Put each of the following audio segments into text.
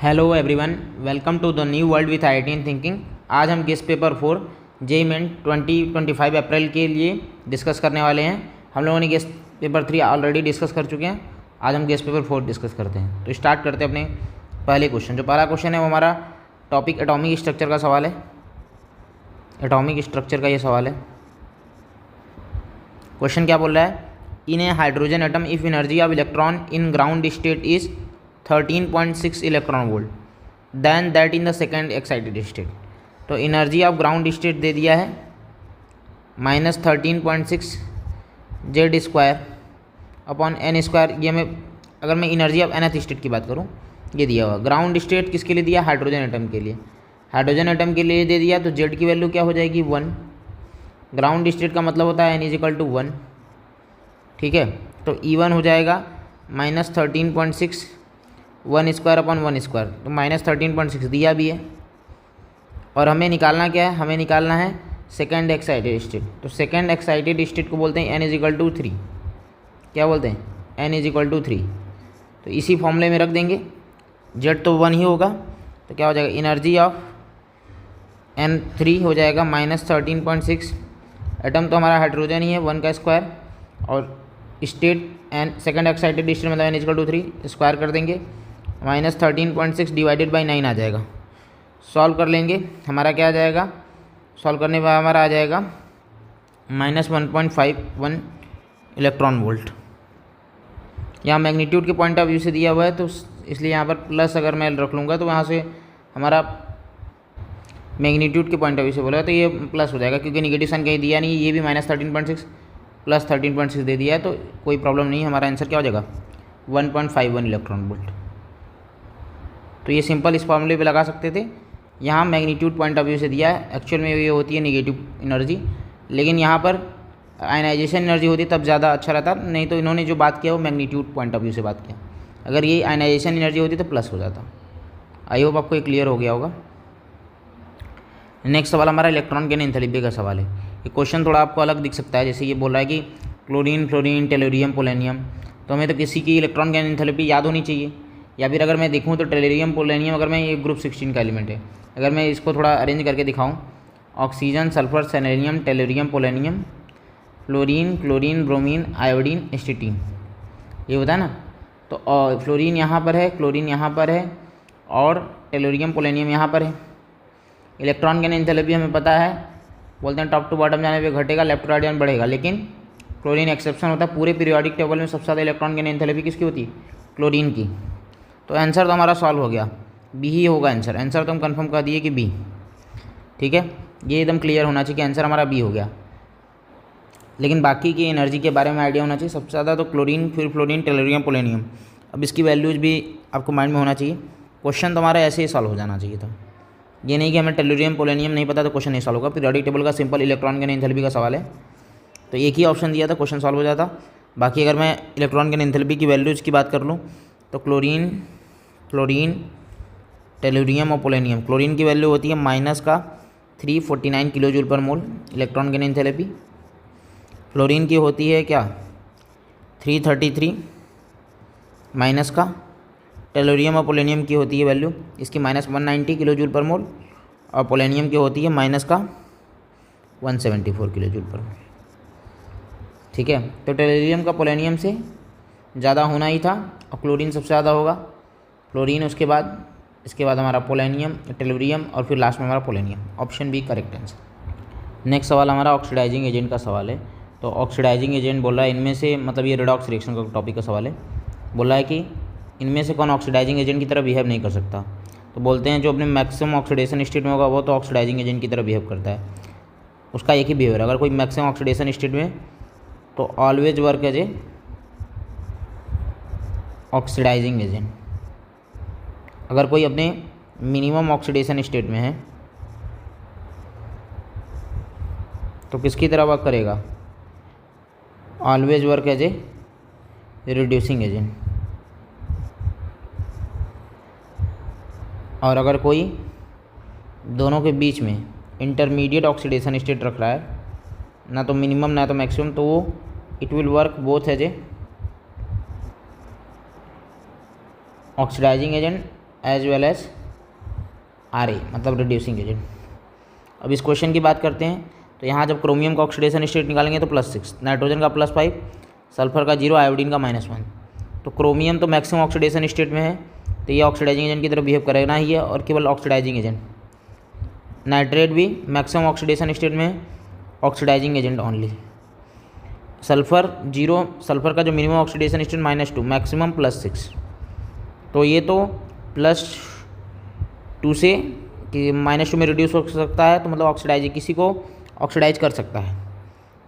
Hello everyone, welcome to the new world with IIT in thinking. आज हम guess paper 4 JEE main 2025 अप्रैल के लिए डिस्कस करने वाले हैं। हम लोगों ने गेस्ट पेपर 3 ऑलरेडी डिस्कस कर चुके हैं। आज हम गेस्ट पेपर 4 डिस्कस करते हैं। तो स्टार्ट करते हैं अपने पहले क्वेश्चन। जो पहला क्वेश्चन है वो हमारा टॉपिक एटॉमिक स्ट्रक्चर का सवाल है। एटॉमिक स्ट्रक्चर का ये सवाल है। क्वेश्चन क्या बोल रहा है? In a hydrogen atom if energy of electron in ground state is 13.6 electron volt than that in the second excited state. तो एनर्जी ऑफ ग्राउंड स्टेट दे दिया है -13.6 Z square upon N square. ये हमें, अगर मैं एनर्जी ऑफ nth स्टेट की बात करूँ, ये दिया हुआ। ग्राउंड स्टेट किसके लिए दिया? हाइड्रोजन एटम के लिए। हाइड्रोजन एटम के लिए दे दिया, तो जेड की वैल्यू क्या हो जाएगी? 1। ग्राउंड स्टेट का मतलब होता है n = 1। ठीक है, तो E1 हो जाएगा -13.6 1 स्क्वायर अपॉन 1 स्क्वायर, तो -13.6 दिया भी है। और हमें निकालना क्या है? हमें निकालना है सेकेंड एक्साइटेड स्टेट। तो सेकेंड एक्साइटेड स्टेट को बोलते हैं n = 3। क्या बोलते हैं? n = 3। तो इसी फॉर्मूले में रख देंगे। जेड तो 1 ही होगा, तो क्या हो जाएगा? एनर्जी ऑफ N3 हो जाएगा -13.6। एटम तो हमारा हाइड्रोजन ही है, 1 का स्क्वायर, और state n second excited state मतलब n = 3 स्क्वायर कर देंगे। -13.6 डिवाइडेड बाई 9 आ जाएगा। सॉल्व कर लेंगे, हमारा क्या आ जाएगा? सॉल्व करने पर हमारा आ जाएगा -1.51 इलेक्ट्रॉन वोल्ट। यहाँ मैग्नीट्यूड के पॉइंट ऑफ व्यू से दिया हुआ है, तो इसलिए यहाँ पर प्लस अगर मैं रख लूँगा तो वहाँ से हमारा मैग्नीट्यूड के पॉइंट ऑफ व्यू से बोला तो ये प्लस हो जाएगा, क्योंकि निगेटिव साइन कहीं दिया नहीं। ये भी -13.6 प्लस 13.6 दे दिया है, तो कोई प्रॉब्लम नहीं। हमारा आंसर क्या हो जाएगा? 1.51 इलेक्ट्रॉन वोल्ट। तो ये सिंपल इस फॉर्मूले पे लगा सकते थे। यहाँ मैग्नीट्यूड पॉइंट ऑफ व्यू से दिया है, एक्चुअल में ये होती है नेगेटिव एनर्जी, लेकिन यहाँ पर आयनाइजेशन एनर्जी होती तब ज़्यादा अच्छा रहता। नहीं तो इन्होंने जो बात किया वो मैग्नीट्यूड पॉइंट ऑफ व्यू से बात किया। अगर ये आयनाइजेशन एनर्जी होती तो प्लस हो जाता। आई होप आपको ये क्लियर हो गया होगा। नेक्स्ट सवाल हमारा इलेक्ट्रॉन गेन एंथैल्पी का सवाल है। ये क्वेश्चन थोड़ा आपको अलग दिख सकता है। जैसे ये बोल रहा है कि क्लोरीन, फ्लोरीन, टेलुरियम, पोलेनियम, तो हमें तो किसी की इलेक्ट्रॉन गेन एंथैल्पी याद होनी चाहिए। या फिर अगर मैं देखूँ तो टेलुरियम, पोलेनियम, अगर मैं ये ग्रुप 16 का एलिमेंट है, अगर मैं इसको थोड़ा अरेंज करके दिखाऊँ, oxygen, sulphur, selenium, tellurium, polonium, fluorine, chlorine, bromine, iodine, astatine, ये होता है ना। तो फ्लोरीन यहाँ पर है, क्लोरीन यहाँ पर है, और टेलुरियम, पोलेनियम यहाँ पर है। इलेक्ट्रॉन गेन एंथैल्पी हमें पता है, बोलते हैं टॉप टू बॉटम जाने पे घटेगा, लेफ्ट टू राइट जाने बढ़ेगा। लेकिन क्लोरीन एक्सेप्शन होता है। पूरे पीरियोडिक टेबल में सबसे ज़्यादा इलेक्ट्रॉन गेन एंथैल्पी किसकी होती है? क्लोरीन की। तो आंसर तो हमारा सॉल्व हो गया, बी ही होगा आंसर। आंसर तो हम कंफर्म कर दिए कि बी। ठीक है, ये एकदम क्लियर होना चाहिए कि आंसर हमारा बी हो गया। लेकिन बाकी की एनर्जी के बारे में आइडिया होना चाहिए। सबसे ज़्यादा तो क्लोरीन, फिर फ्लोरीन, टेलुरियम, पोलेनियम। अब इसकी वैल्यूज़ भी आपको माइंड में होना चाहिए। क्वेश्चन तो हमारा ऐसे ही सॉल्व हो जाना चाहिए था। ये नहीं कि हमें टेलुरियम, पोलेनियम नहीं पता तो क्वेश्चन नहीं सॉल्व होगा। पीरियोडिक टेबल का सिंपल इलेक्ट्रॉन गेन एंथैल्पी का सवाल है, तो एक ही ऑप्शन दिया था, क्वेश्चन सॉल्व हो जाता। बाकी अगर मैं इलेक्ट्रॉन गेन एंथैल्पी की वैल्यूज़ की बात कर लूँ तो क्लोरीन, फ्लोरीन, टेलुरियम और पोलेनियम, क्लोरीन की वैल्यू होती है -349 किलो जूल पर मोल इलेक्ट्रॉन गेन एंथैल्पी। फ्लोरीन की होती है क्या? 333 माइनस का। टेलुरियम और पोलेनियम की होती है वैल्यू इसकी -190 किलो जूल पर मोल, और पोलेनियम की होती है -174 किलो जूल पर मोल। ठीक है, तो टेलुरियम का पोलेनियम से ज़्यादा होना ही था, और क्लोरीन सबसे ज़्यादा होगा। फ्लोरीन इसके बाद हमारा पोलेनियम, टेलुरियम, और फिर लास्ट में हमारा polonium. Option B correct answer. Next सवाल हमारा ऑक्सीडाइजिंग एजेंट का सवाल है। तो ऑक्सीडाइजिंग एजेंट बोल रहा है इनमें से, मतलब ये रेडॉक्स रिएक्शन का टॉपिक का सवाल है। बोल रहा है कि इनमें से कौन ऑक्सीडाइजिंग एजेंट की तरह बिहेव नहीं कर सकता। तो बोलते हैं जो अपने मैक्सिमम ऑक्सीडेशन स्टेट में होगा वो तो ऑक्सीडाइजिंग एजेंट की तरह बिहेव करता है। उसका एक ही बिहेवियर, अगर कोई मैक्सिमम ऑक्सीडेशन स्टेट में तो always work as a oxidising agent. अगर कोई अपने मिनिमम ऑक्सीडेशन स्टेट में है तो किसकी तरह वर्क करेगा? Always work as a reducing agent. और अगर कोई दोनों के बीच में इंटरमीडिएट ऑक्सीडेशन स्टेट रख रहा है, ना तो मिनिमम ना तो मैक्सिमम, तो वो it will work both as a oxidising agent as well as Ra, मतलब रिड्यूसिंग एजेंट। अब इस क्वेश्चन की बात करते हैं। तो यहाँ जब क्रोमियम का ऑक्सीडेशन स्टेट निकालेंगे तो +6, नाइट्रोजन का +5, सल्फर का 0, आयोडीन का -1। तो क्रोमियम तो मैक्सिमम ऑक्सीडेशन स्टेट में है, तो ये ऑक्सीडाइजिंग एजेंट की तरह बिहेव करेगा ही है, और केवल ऑक्सीडाइजिंग एजेंट। नाइट्रेट भी मैक्सिमम ऑक्सीडेशन स्टेट में है, oxidising agent only. Sulphur 0, sulphur का जो मिनिमम ऑक्सीडेशन स्टेट -2, मैक्सिमम +6। तो ये तो +2 से कि -2 में रिड्यूस हो सकता है, तो मतलब ऑक्सीडाइज, किसी को ऑक्सीडाइज कर सकता है,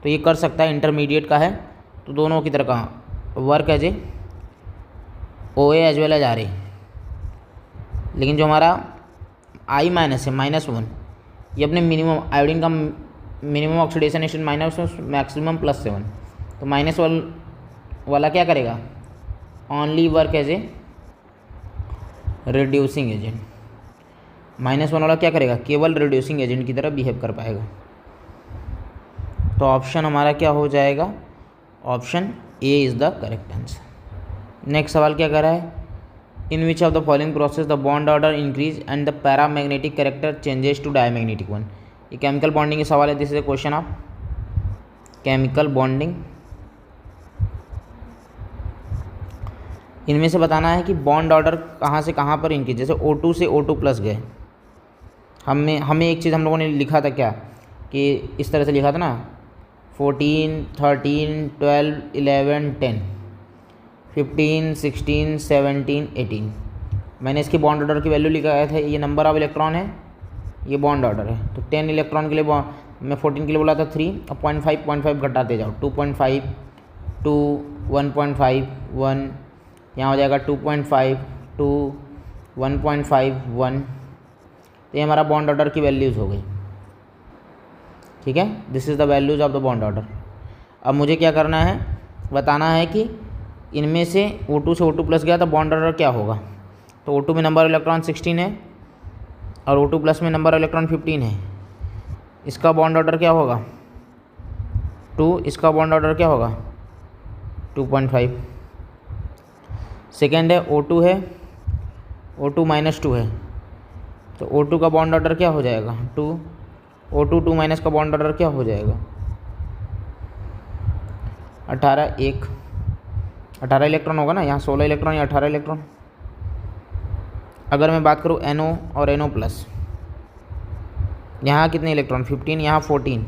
तो ये कर सकता है, इंटरमीडिएट का है। तो दोनों की तरह का work as a OA as well as Ra। लेकिन जो हमारा I- है -1, ये अपने मिनिमम, आयोडीन का मिनिमम ऑक्सीडेशन स्टेट -1, मैक्सिमम +7। तो -1 वाला क्या करेगा, only work as a reducing agent. -1 वाला क्या करेगा, केवल रिड्यूसिंग एजेंट की तरह बिहेव कर पाएगा। तो ऑप्शन हमारा क्या हो जाएगा, option A is the correct answer. Next सवाल क्या कर रहा है, in which of the following process the bond order increase and the paramagnetic character changes to diamagnetic one. ये केमिकल बॉन्डिंग के सवाल है, this is a question of chemical bonding. इनमें से बताना है कि बॉन्ड ऑर्डर कहाँ से कहाँ पर इंक्रीज, जैसे O2 से O2+ गए, हमें एक चीज़ हम लोगों ने लिखा था क्या, कि इस तरह से लिखा था ना, 14, 13, 12, 11, 10, 15, 16, 17, 18। मैंने इसके बॉन्ड ऑर्डर की वैल्यू लिखा था, ये नंबर ऑफ इलेक्ट्रॉन है, ये बॉन्ड ऑर्डर है। तो 10 इलेक्ट्रॉन के लिए मैं 14 के लिए बोला था 3, और 0.5 घटाते जाओ, 2.5, 2, 1.5, 1, यहाँ हो जाएगा 2.5, 2, 1.5, 1। तो ये हमारा बॉन्ड ऑर्डर की वैल्यूज़ हो गई, ठीक है। This is the values of the bond order. अब मुझे क्या करना है, बताना है कि इनमें से O2 से O2+ गया तो बॉन्ड ऑर्डर क्या होगा। तो O2 में नंबर ऑफ इलेक्ट्रॉन 16 है, और O2+ में नंबर ऑफ इलेक्ट्रॉन 15 है। इसका बॉन्ड ऑर्डर क्या होगा 2, इसका बॉन्ड ऑर्डर क्या होगा 2.5। सेकेंड है O2 है, O2 -2 है, तो O2 का बॉन्ड ऑर्डर क्या हो जाएगा 2, O2 2- का बॉन्ड ऑर्डर क्या हो जाएगा 18, 1, 18 इलेक्ट्रॉन होगा ना, यहाँ 16 इलेक्ट्रॉन या 18 इलेक्ट्रॉन। अगर मैं बात करूँ NO और NO+, यहाँ कितने इलेक्ट्रॉन 15, यहाँ 14,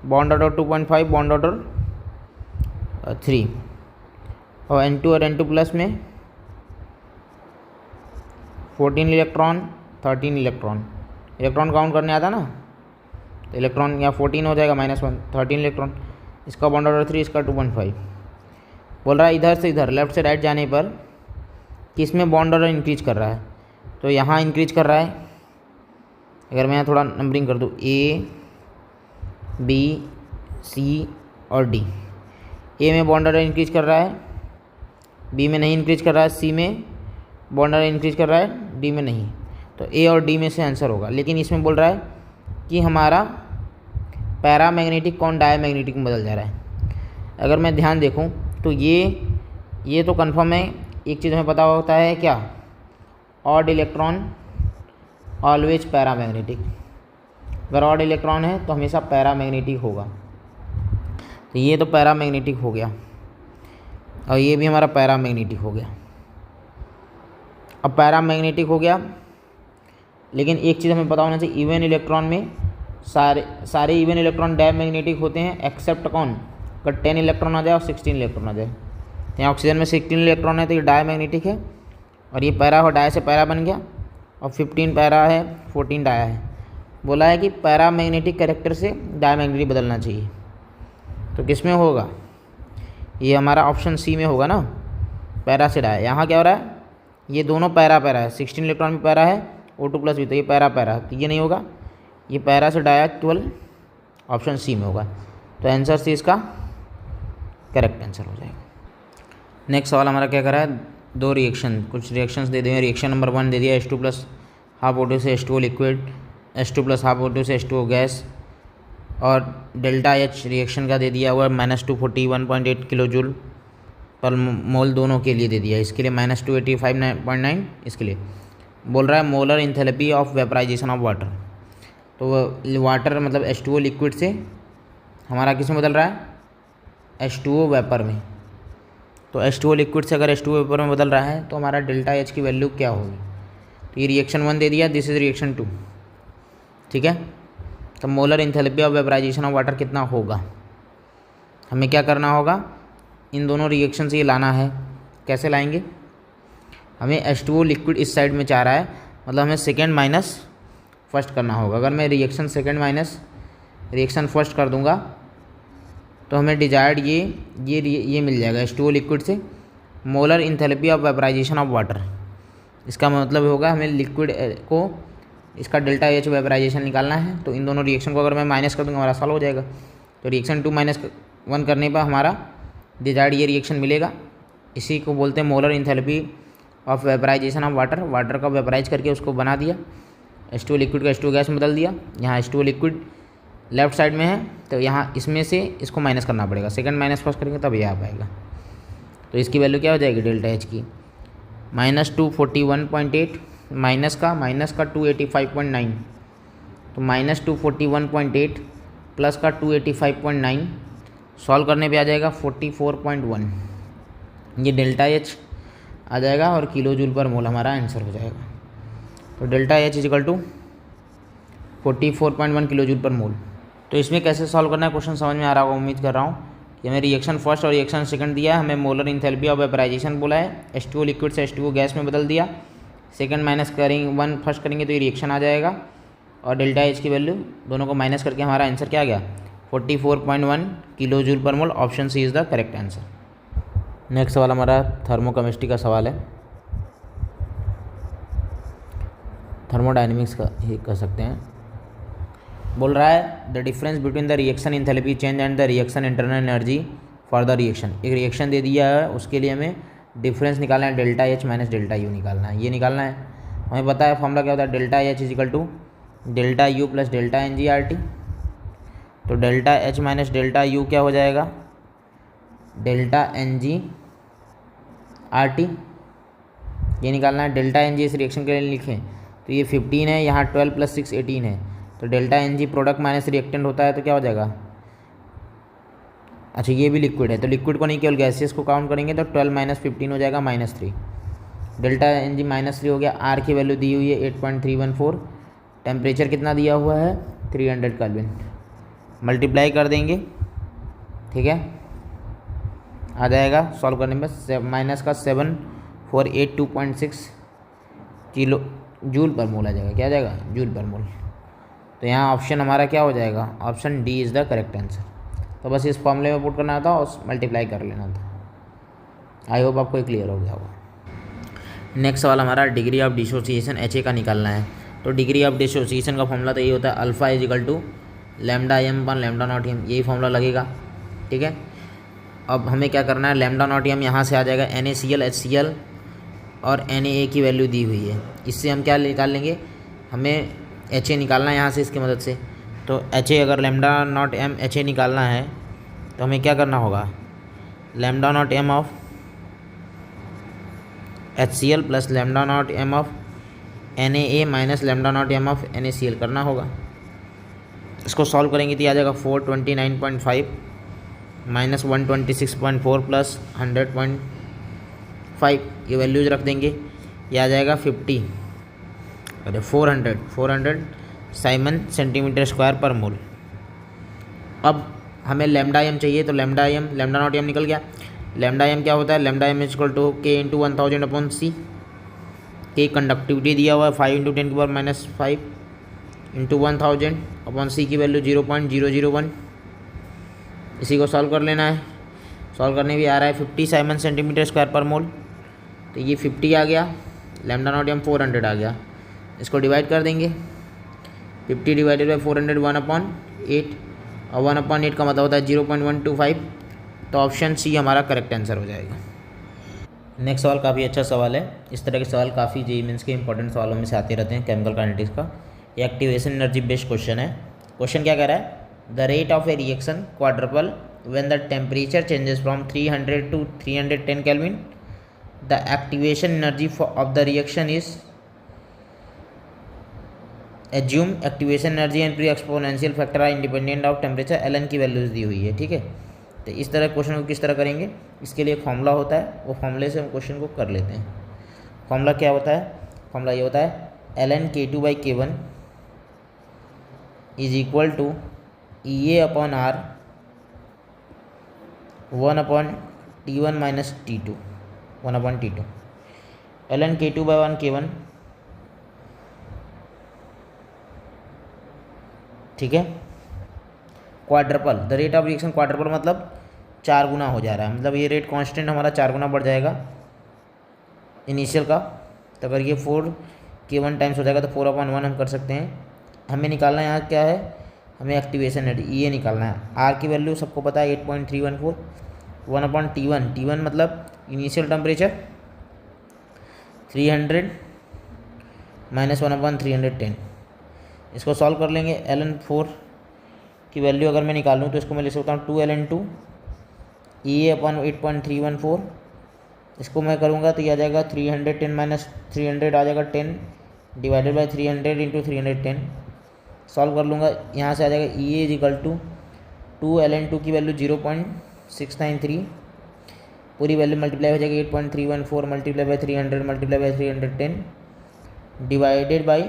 बॉन्ड ऑर्डर 2.5, बॉन्ड ऑर्डर 3, और N2 और N2+ में 14 इलेक्ट्रॉन, 13 इलेक्ट्रॉन। इलेक्ट्रॉन काउंट करने आता ना, तो इलेक्ट्रॉन यहाँ 14 हो जाएगा, -1, 13 इलेक्ट्रॉन। इसका बॉन्ड ऑर्डर 3, इसका 2.5। बोल रहा है इधर से इधर, लेफ्ट से राइट जाने पर किस में बॉन्ड ऑर्डर इंक्रीज कर रहा है, तो यहाँ इंक्रीज कर रहा है। अगर मैं यहाँ थोड़ा नंबरिंग कर दूँ, A, B, C और D। A में बॉन्ड ऑर्डर इंक्रीज कर रहा है, B में नहीं इंक्रीज कर रहा है, C में बॉन्ड ऑर्डर इंक्रीज कर रहा है, D में नहीं। तो A और D में से आंसर होगा। लेकिन इसमें बोल रहा है कि हमारा पैरामैग्नेटिक कौन डायमैग्नेटिक में बदल जा रहा है। अगर मैं ध्यान देखूं तो ये तो कंफर्म है। एक चीज़ हमें पता होता है क्या, ऑड इलेक्ट्रॉन ऑलवेज पैरामैग्नेटिक। अगर ऑड इलेक्ट्रॉन है तो हमेशा पैरामैग्नेटिक होगा। तो ये तो पैरामैग्नेटिक हो गया, और ये भी हमारा पैरामैग्नेटिक हो गया। अब पैरामैग्नेटिक हो गया, लेकिन एक चीज़ हमें पता होना चाहिए, इवन इलेक्ट्रॉन में सारे इवन इलेक्ट्रॉन डायमैग्नेटिक होते हैं, एक्सेप्ट कौन, अगर 10 इलेक्ट्रॉन आ जाए और 16 इलेक्ट्रॉन आ जाए। तो यहाँ ऑक्सीजन में 16 इलेक्ट्रॉन है, तो ये डायमैग्नेटिक है, और ये पैरा हो, डाय से पैरा बन गया, और 15 पैरा है, 14 डाया है। बोला है कि पैरामैग्नेटिक कैरेक्टर से डायमैग्नेटिक बदलना चाहिए। तो किस में होगा, ये हमारा ऑप्शन C में होगा ना, पैरा से डाया। यहाँ क्या हो रहा है, ये दोनों पैरा है, 16 इलेक्ट्रॉन भी पैरा है, O2+ भी, तो ये पैरा, तो ये नहीं होगा, ये पैरा से डाया 12, ऑप्शन C में होगा। तो आंसर C इसका करेक्ट आंसर हो जाएगा। नेक्स्ट सवाल हमारा क्या करा है, दो रिएक्शन, कुछ रिएक्शंस दे दिए। रिएक्शन नंबर 1 दे दिया H2+ हाफ O2 से H2O liquid, H2+ half O2 से H2O गैस, और ΔH रिएक्शन का दे दिया हुआ -241.8 किलो जूल पर मोल दोनों के लिए दे दिया। इसके लिए -285.9, इसके लिए बोल रहा है molar enthalpy of vaporisation of water. तो वाटर मतलब H2O लिक्विड से हमारा किस में बदल रहा है, H2O वेपर में। तो H2O लिक्विड से अगर H2O वेपर में बदल रहा है तो हमारा डेल्टा H की वैल्यू क्या होगी। तो ये रिएक्शन 1 दे दिया, दिस इज रिएक्शन 2, ठीक है। तो molar enthalpy of vaporisation of water कितना होगा, हमें क्या करना होगा, इन दोनों रिएक्शन से ये लाना है। कैसे लाएंगे, हमें H2O लिक्विड इस साइड में चाह रहा है, मतलब हमें सेकेंड माइनस फर्स्ट करना होगा। अगर मैं reaction second minus reaction first कर दूंगा तो हमें डिजायर्ड ये मिल जाएगा H2O लिक्विड से molar enthalpy of vaporisation of water. इसका मतलब होगा हमें लिक्विड को इसका डेल्टा H वेपराइजेशन निकालना है। तो इन दोनों रिएक्शन को अगर मैं माइनस कर दूंगा हमारा सॉल्व हो जाएगा। तो रिएक्शन 2 - 1 करने पर हमारा डिजायर्ड ये रिएक्शन मिलेगा। इसी को बोलते हैं molar enthalpy of vaporisation of water. Water का वेपराइज करके उसको बना दिया, H2O लिक्विड का H2O गैस में बदल दिया। यहाँ H2O लिक्विड लेफ्ट साइड में है तो यहाँ इसमें से इसको माइनस करना पड़ेगा, सेकंड माइनस फर्स्ट करेंगे तब ये आ पाएगा। तो इसकी वैल्यू क्या हो जाएगी डेल्टा H की, -241.8 माइनस का 285.9। तो -241.8 प्लस का 285.9 सॉल्व करने पे आ जाएगा 44.1। ये डेल्टा H आ जाएगा और किलो जूल पर मोल हमारा आंसर हो जाएगा। तो delta H is equal to 44.1 kilo joule per mole. तो इसमें कैसे सॉल्व करना है क्वेश्चन समझ में आ रहा होगा, उम्मीद कर रहा हूँ कि हमें रिएक्शन फर्स्ट और रिएक्शन सेकंड दिया है, हमें मोलर इंथैल्पी ऑफ वेपराइजेशन बोला है, H2O लिक्विड से H2O गैस में बदल दिया, सेकंड माइनस करेंगे 1 फर्स्ट करेंगे तो ये रिएक्शन आ जाएगा और डेल्टा H की वैल्यू दोनों को माइनस करके हमारा आंसर क्या आ गया 44.1 kilo joule per mole. Option C is the correct answer. Next सवाल हमारा थर्मोकेमिस्ट्री का सवाल है, थर्मोडायनेमिक्स का ही कह सकते हैं। बोल रहा है the difference between the reaction enthalpy change and the reaction internal energy for the reaction. एक रिएक्शन दे दिया है, उसके लिए हमें डिफरेंस निकालना है, delta H minus delta U निकालना है। ये निकालना है, हमें पता है फॉर्मूला क्या होता है, delta H is equal to delta U plus delta NG/RT। तो delta H minus delta U क्या हो जाएगा, डेल्टा NG/RT। ये निकालना है। डेल्टा NG इस रिएक्शन के लिए लिखें तो ये 15 है, यहाँ 12 + 6 18 है। तो delta NG product minus reactant होता है तो क्या हो जाएगा, अच्छा ये भी लिक्विड है तो लिक्विड को नहीं केवल गैसेस को काउंट करेंगे तो 12 - 15 हो जाएगा -3। डेल्टा NG -3 हो गया। R की वैल्यू दी हुई है 8.314, टेम्परेचर कितना दिया हुआ है 300 केल्विन। मल्टीप्लाई कर देंगे, ठीक है, आ जाएगा सॉल्व करने में -7482.6 किलो जूल पर मोल आ जाएगा। क्या आ जाएगा, जूल पर मोल। तो यहाँ ऑप्शन हमारा क्या हो जाएगा, option D is the correct answer. तो बस इस फॉर्मूले में पुट करना था और मल्टीप्लाई कर लेना था। आई होप आपको क्लियर हो गया होगा। नेक्स्ट सवाल हमारा डिग्री ऑफ डिसोसिएशन HA का निकालना है। तो डिग्री ऑफ डिसोसिएशन का फॉर्मूला तो ये होता है अल्फा इजिकल टू λm/λ0m, यही फॉर्मूला लगेगा, ठीक है। अब हमें क्या करना है, λ0m यहाँ से आ जाएगा NaCl HCl और Na की वैल्यू दी हुई है। इससे हम क्या निकाल लेंगे, हमें HA निकालना है यहाँ से इसकी मदद से। तो HA अगर λ0m HA निकालना है तो हमें क्या करना होगा, λ0m of HCl plus λ0m of Na minus λ0m of NaCl करना होगा। इसको सॉल्व करेंगे तो आ जाएगा 429.5 माइनस 126.4 प्लस 100.5, ये वैल्यूज रख देंगे, ये आ जाएगा 50 अरे 400 साइमन सेंटीमीटर स्क्वायर पर मोल। अब हमें λm चाहिए तो λ0m निकल गया। λm क्या होता है, λm equal to K × 1000/C। K conductivity दिया हुआ है 5 × 10⁻⁵ इंटू 1000/C की वैल्यू 0.001। इसी को सॉल्व कर लेना है। सॉल्व करने भी आ रहा है 50 साइमन सेंटीमीटर स्क्वायर पर मोल। तो ये 50 आ गया, λ0m 400 आ गया। इसको डिवाइड कर देंगे, 50 डिवाइडेड बाई 400 1/8 और 1/8 का मतलब होता है 0.125। तो ऑप्शन सी हमारा करेक्ट आंसर हो जाएगा। नेक्स्ट सवाल काफ़ी अच्छा सवाल है। इस तरह के सवाल काफ़ी JEE मेंस के इंपॉर्टेंट सवालों में से आते रहते हैं केमिकल काइनेटिक्स का। ये एक्टिवेशन एनर्जी बेस्ड क्वेश्चन है। क्वेश्चन क्या कह रहा है, the rate of a reaction quadruple when the temperature changes from 300 to 310 kelvin, the activation energy of the reaction is assume activation energy and pre exponential factor are independent of temperature, L N की values दी हुई है। ठीक है, तो इस तरह question को किस तरह करेंगे, इसके लिए एक फॉर्मूला होता है, वो फॉर्मूले से हम क्वेश्चन को कर लेते हैं। फॉर्मूला क्या होता है, फॉर्मूला ये होता है L N K2 by K1 is equal to EA upon R 1 upon T1 minus T2 1 upon T2। L N K2 by 1 K1, ठीक है। Quadruple, the rate of reaction quadruple मतलब 4 गुना हो जा रहा है, मतलब ये रेट कांस्टेंट हमारा 4 गुना बढ़ जाएगा इनिशियल का। तो अगर ये 4 K1 टाइम्स हो जाएगा तो 4/1 हम कर सकते हैं। हमें निकालना है यहाँ क्या है, हमें एक्टिवेशन एनर्जी ये निकालना है। आर की वैल्यू सबको पता है 8.314, 1 अपॉन T1 मतलब इनिशियल टेम्परेचर 300 माइनस 1 अपॉन 310। इसको सॉल्व कर लेंगे। ln4 की वैल्यू अगर मैं निकालूँ तो इसको मैं लिख सकता हूँ 2ln2 EA अपॉन 8.314। इसको मैं करूँगा तो ये आ जाएगा 310 माइनस 300 आ जाएगा 10 डिवाइडेड बाई 300 इंटू 310। सॉल्व कर लूँगा, यहाँ से आ जाएगा EA is equal to 2ln2 की वैल्यू 0.693, पूरी वैल्यू मल्टीप्लाई हो जाएगी 8.314 multiply by 300 multiply by 310 divided by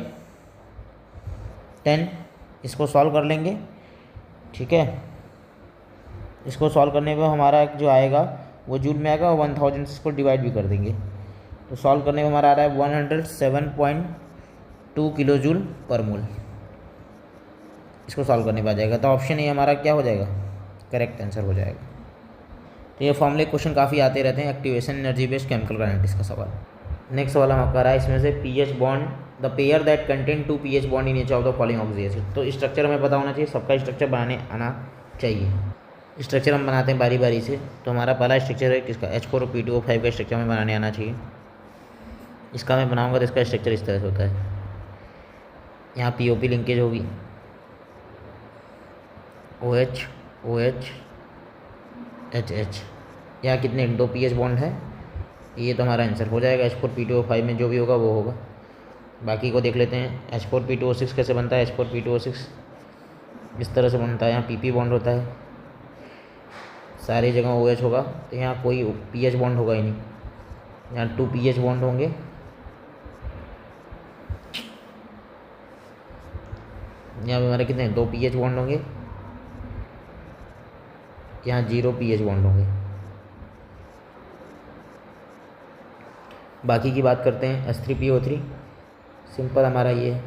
10। इसको सॉल्व कर लेंगे, ठीक है। इसको सॉल्व करने पे हमारा जो आएगा वो जूल में आएगा, 1000 से इसको डिवाइड भी कर देंगे तो सॉल्व करने में हमारा आ रहा है 107.2 किलो जूल पर मोल। इसको सॉल्व करने पे आ जाएगा, तो ऑप्शन ए हमारा क्या हो जाएगा, करेक्ट आंसर हो जाएगा। तो ये फॉर्मूले क्वेश्चन काफ़ी आते रहते हैं, activation energy based chemical kinetics का सवाल। नेक्स्ट सवाल हम आपका रहा है इसमें से pH bond, the pair that contain 2 pH bond in each of the following oxygen acid. तो स्ट्रक्चर हमें पता होना चाहिए, सबका स्ट्रक्चर बनाने आना चाहिए। स्ट्रक्चर हम बनाते हैं बारी बारी से, तो हमारा पहला स्ट्रक्चर है किसका, H4O2O5 का स्ट्रक्चर हमें बनाने आना चाहिए। इसका मैं बनाऊंगा तो इसका स्ट्रक्चर इस तरह से होता है, यहाँ POP लिंकेज होगी, OH OH HH, यहाँ कितने 2 pH बॉन्ड है, ये तो हमारा आंसर हो जाएगा। H4P2O5 में जो भी होगा वो होगा। बाकी को देख लेते हैं, H4P2O6 कैसे बनता है, H4P2O6 इस तरह से बनता है, यहाँ PP बॉन्ड होता है, सारी जगह OH होगा, तो यहाँ कोई pH बॉन्ड होगा ही नहीं, यहाँ 2 pH बॉन्ड होंगे, यहाँ पे हमारे कितने 2 pH बॉन्ड होंगे, यहाँ 0 pH बॉन्ड होंगे। बाकी की बात करते हैं, H3PO3 सिंपल हमारा ये है,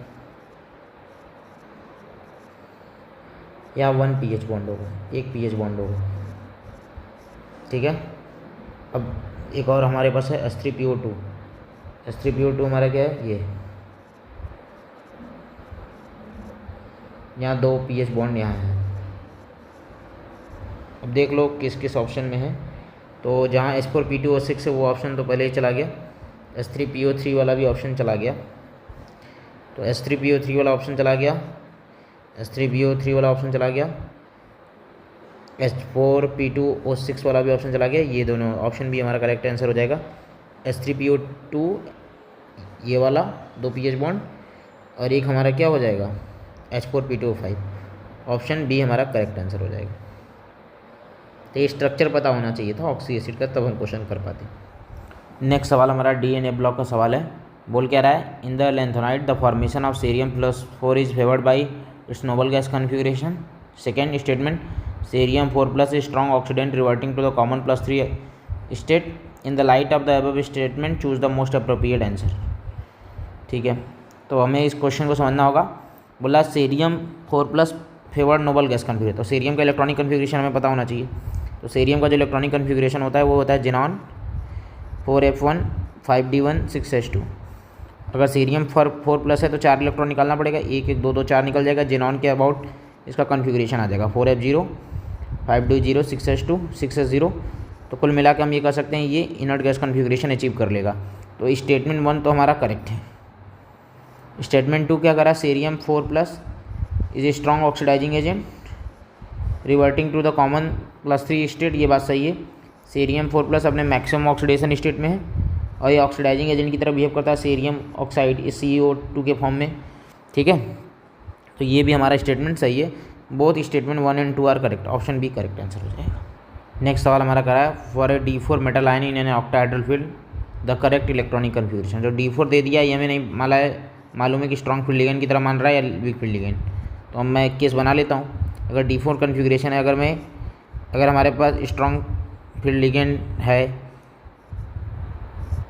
यहाँ 1 pH बॉन्ड होगा, 1 pH बॉन्ड होगा, ठीक है। अब एक और हमारे पास है H3PO2, H3PO2 हमारा क्या है, ये यहाँ 2 pH बॉन्ड यहाँ है। अब देख लो किस किस ऑप्शन में है, तो जहाँ H4P2O6 है वो ऑप्शन तो पहले ही चला गया, H3PO3 वाला भी ऑप्शन चला गया, तो H3PO3 वाला ऑप्शन चला गया, H3PO3 वाला ऑप्शन चला गया, H4P2O6 वाला भी ऑप्शन चला गया, ये दोनों ऑप्शन भी हमारा करेक्ट आंसर हो जाएगा। H3PO2 ये वाला 2 pH बॉन्ड, और एक हमारा क्या हो जाएगा H4P2O5, ऑप्शन बी हमारा करेक्ट आंसर हो जाएगा। तो ये स्ट्रक्चर पता होना चाहिए था ऑक्सी एसिड का, तब हम क्वेश्चन कर पाते। नेक्स्ट सवाल हमारा DNA ब्लॉक का सवाल है, बोल क्या रहा है, in the lanthanide the formation of Cerium+4 is favoured by its noble gas configuration. Second statement, Cerium4+ is strong oxidant reverting to the common +3 state. In the light of the above statement choose the most appropriate answer. ठीक है, तो हमें इस question को समझना होगा। बोला Cerium4+ favoured Nobel gas configuration, तो सीरियम का इलेक्ट्रॉनिक कन्फिगरेशन हमें पता होना चाहिए। तो सीरियम का जो इलेक्ट्रॉनिक कन्फिगरेशन होता है वो होता है जेनॉन 4F1 5D1 6S2। अगर सीरियम 4+ है तो 4 इलेक्ट्रॉन निकालना पड़ेगा, 1 1 2 2 4 निकल जाएगा। जेनॉन के अबाउट इसका कन्फिगरेशन आ जाएगा 4F0 5D0 6S2 6S0। तो कुल मिला के हम ये कह सकते हैं ये इनर्ट गैस कन्फिगरेशन अचीव कर लेगा। तो स्टेटमेंट 1 तो हमारा करेक्ट है। स्टेटमेंट 2 क्या करा, Cerium4+ is a strong oxidising agent reverting to the common +3 state, ये बात सही है। Cerium4+ अपने मैक्सिमम ऑक्सीडेशन स्टेट में है और ये ऑक्सीडाइजिंग एजेंट की तरह बिहेव करता है। सीरियम ऑक्साइड इस CO2 के फॉर्म में, ठीक है। तो ये भी हमारा स्टेटमेंट सही है। Both statement 1 and 2 are correct, option B correct answer हो जाएगा। नेक्स्ट सवाल हमारा करा है, for a D4 metal ion in an octahedral field the correct electronic configuration. जो D4 दे दिया ये हमें नहीं मालूम है कि स्ट्रॉन्ग फील्ड लिगेंड की तरह मान रहा है या वीक फील्ड लिगेंड। तो अब मैं एक केस बना लेता हूँ। अगर D4 कन्फिग्रेशन है, अगर हमारे पास स्ट्रॉन्ग फील्ड लिगेंड है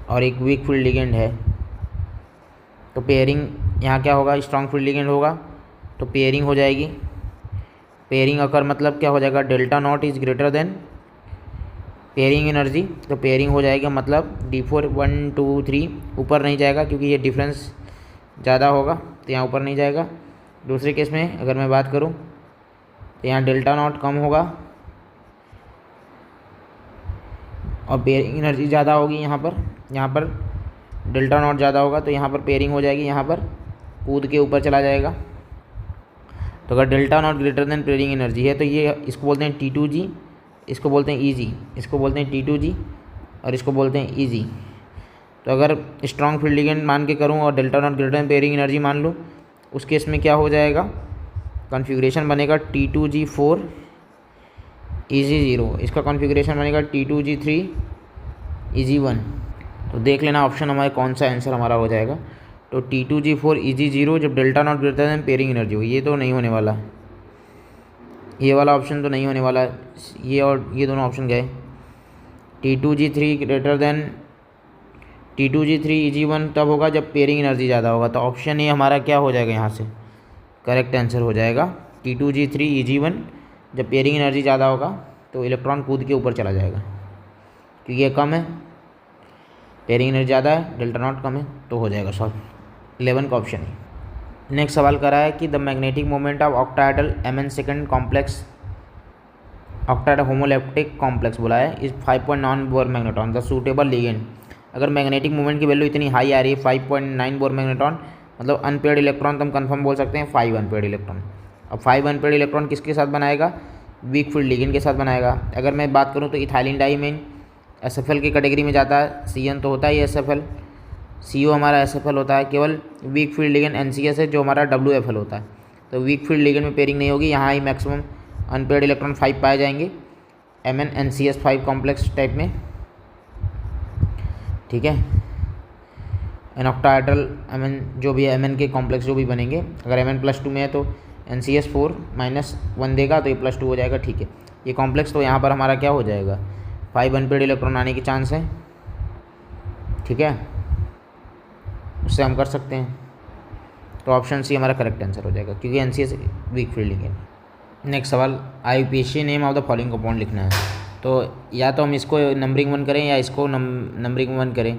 और एक वीक फील्ड लिगेंड है, तो पेयरिंग यहाँ क्या होगा, स्ट्रॉन्ग फील्ड लिगेंड होगा तो पेयरिंग हो जाएगी। पेयरिंग अकर मतलब क्या हो जाएगा, delta not is greater than pairing energy. तो पेयरिंग हो जाएगा मतलब D4 1 2 3 ऊपर नहीं जाएगा क्योंकि ये डिफरेंस ज़्यादा होगा, तो यहाँ ऊपर नहीं जाएगा। दूसरे केस में अगर मैं बात करूँ तो यहाँ डेल्टा नॉट कम होगा और पेयरिंग एनर्जी ज़्यादा होगी। यहाँ पर डेल्टा नॉट ज़्यादा होगा तो यहाँ पर पेयरिंग हो जाएगी, यहाँ पर कूद के ऊपर चला जाएगा। तो अगर delta not greater than pairing energy है तो ये इसको बोलते हैं T2G, इसको बोलते हैं EG, इसको बोलते हैं T2G और इसको बोलते हैं EG। तो अगर स्ट्रॉन्ग फील्ड लिगेंड मान के करूँ और delta not greater than pairing energy मान लूँ, उस केस में क्या हो जाएगा, कॉन्फ़िगरेशन बनेगा T2G4 EG0, इसका कॉन्फ़िगरेशन बनेगा T2G3 EG1। तो देख लेना ऑप्शन हमारे कौन सा आंसर हमारा हो जाएगा। तो T2G4 EG0 जब delta not greater than pairing energy हो, ये तो नहीं होने वाला, ये वाला ऑप्शन तो नहीं होने वाला, ये और ये दोनों ऑप्शन गए। T2G3 greater than T2G3 EG1 तब होगा जब पेयरिंग एनर्जी ज़्यादा होगा। तो ऑप्शन ए हमारा क्या हो जाएगा, यहाँ से करेक्ट आंसर हो जाएगा T2G3 EG1। जब पेयरिंग एनर्जी ज़्यादा होगा तो इलेक्ट्रॉन कूद के ऊपर चला जाएगा, क्योंकि ये कम है, पेयरिंग एनर्जी ज़्यादा है, डेल्टा नॉट कम है, तो हो जाएगा सॉल्व। 11 का ऑप्शन है। नेक्स्ट सवाल करा है कि the magnetic moment of octahedral Mn second complex octahedral homoleptic complex बोला है is 5.9 bore magnetron the suitable ligand. अगर मैग्नेटिक मोमेंट की वैल्यू इतनी हाई आ रही है 5.9 बोर मैग्नेट्रॉन, मतलब अनपेयर्ड इलेक्ट्रॉन, तो हम कंफर्म बोल सकते हैं 5 अनपेयर्ड इलेक्ट्रॉन। अब 5 अनपेयर्ड इलेक्ट्रॉन किसके साथ बनाएगा, वीक फील्ड लिगेंड के साथ बनाएगा। अगर मैं बात करूँ तो इथाइलिन डाइमीन SFL की कैटेगरी में जाता है, CN तो होता है SFL, CO हमारा SFL होता है, केवल वीक फील्ड लिगेंड NCS है जो हमारा WFL होता है। तो वीक फील्ड लिगेंड में पेयरिंग नहीं होगी, यहाँ ही मैक्सिमम अनपेयर्ड इलेक्ट्रॉन 5 पाए जाएंगे MnNCS5 कॉम्प्लेक्स टाइप में, ठीक है। एन ऑक्टाहेड्रल Mn जो भी है, Mn के कॉम्प्लेक्स जो भी बनेंगे, अगर Mn+2 में है तो NCS4 -1 देगा तो ये +2 हो जाएगा, ठीक है। ये कॉम्प्लेक्स तो यहाँ पर हमारा क्या हो जाएगा, 5 अनपेयर्ड इलेक्ट्रॉन आने की चांस है, ठीक है, उससे हम कर सकते हैं। तो ऑप्शन सी हमारा करेक्ट आंसर हो जाएगा क्योंकि NCS weak field ligand. Next सवाल, IUPAC name of the following compound लिखना है। तो या तो हम इसको नंबरिंग 1 करें या इसको नंबरिंग 1 करें।